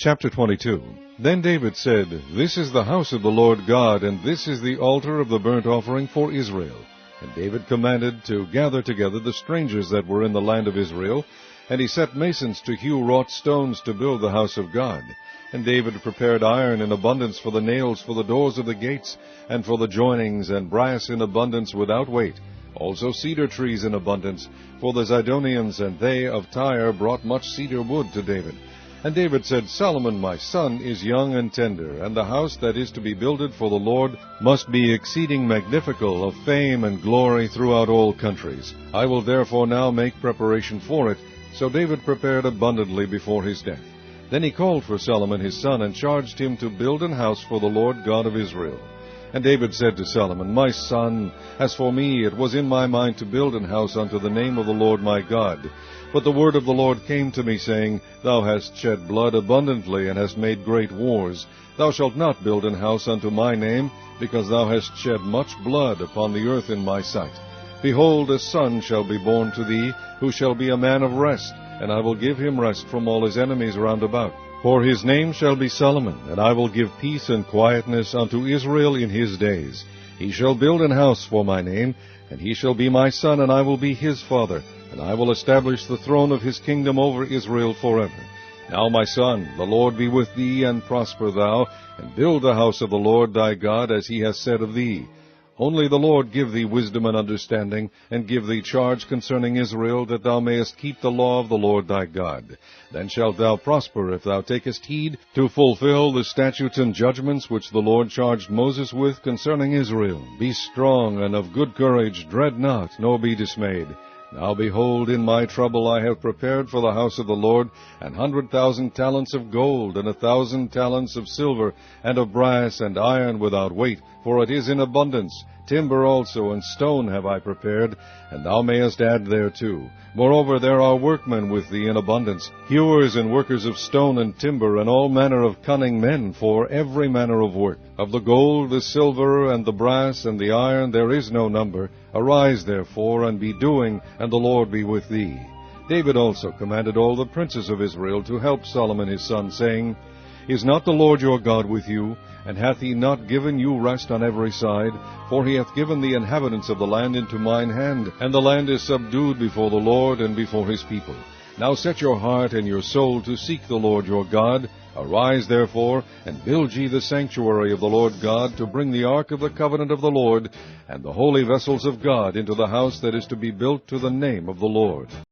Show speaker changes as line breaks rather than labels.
Chapter 22. Then David said, This is the house of the Lord God, and this is the altar of the burnt offering for Israel. And David commanded to gather together the strangers that were in the land of Israel, and he set masons to hew wrought stones to build the house of God. And David prepared iron in abundance for the nails for the doors of the gates, and for the joinings, and brass in abundance without weight, also cedar trees in abundance, for the Zidonians and they of Tyre brought much cedar wood to David. And David said, Solomon my son is young and tender, and the house that is to be builded for the Lord must be exceeding magnifical, of fame and glory throughout all countries. I will therefore now make preparation for it. So David prepared abundantly before his death. Then he called for Solomon his son, and charged him to build an house for the Lord God of Israel. And David said to Solomon, My son, as for me, it was in my mind to build an house unto the name of the Lord my God. But the word of the Lord came to me, saying, Thou hast shed blood abundantly, and hast made great wars. Thou shalt not build an house unto my name, because thou hast shed much blood upon the earth in my sight. Behold, a son shall be born to thee, who shall be a man of rest, and I will give him rest from all his enemies round about. For his name shall be Solomon, and I will give peace and quietness unto Israel in his days. He shall build an house for my name, and he shall be my son, and I will be his father, and I will establish the throne of his kingdom over Israel forever. Now, my son, the Lord be with thee, and prosper thou, and build the house of the Lord thy God, as he has said of thee. Only the Lord give thee wisdom and understanding, and give thee charge concerning Israel, that thou mayest keep the law of the Lord thy God. Then shalt thou prosper, if thou takest heed to fulfill the statutes and judgments which the Lord charged Moses with concerning Israel. Be strong and of good courage, dread not, nor be dismayed. Now behold, in my trouble I have prepared for the house of the Lord 100,000 talents of gold, and 1,000 talents of silver, and of brass and iron without weight, for it is in abundance. Timber also and stone have I prepared, and thou mayest add thereto. Moreover, there are workmen with thee in abundance, hewers and workers of stone and timber, and all manner of cunning men for every manner of work. Of the gold, the silver, and the brass, and the iron there is no number. Arise, therefore, and be doing, and the Lord be with thee. David also commanded all the princes of Israel to help Solomon his son, saying, Is not the Lord your God with you? And hath he not given you rest on every side? For he hath given the inhabitants of the land into mine hand, and the land is subdued before the Lord and before his people. Now set your heart and your soul to seek the Lord your God. Arise, therefore, and build ye the sanctuary of the Lord God, to bring the ark of the covenant of the Lord, and the holy vessels of God into the house that is to be built to the name of the Lord.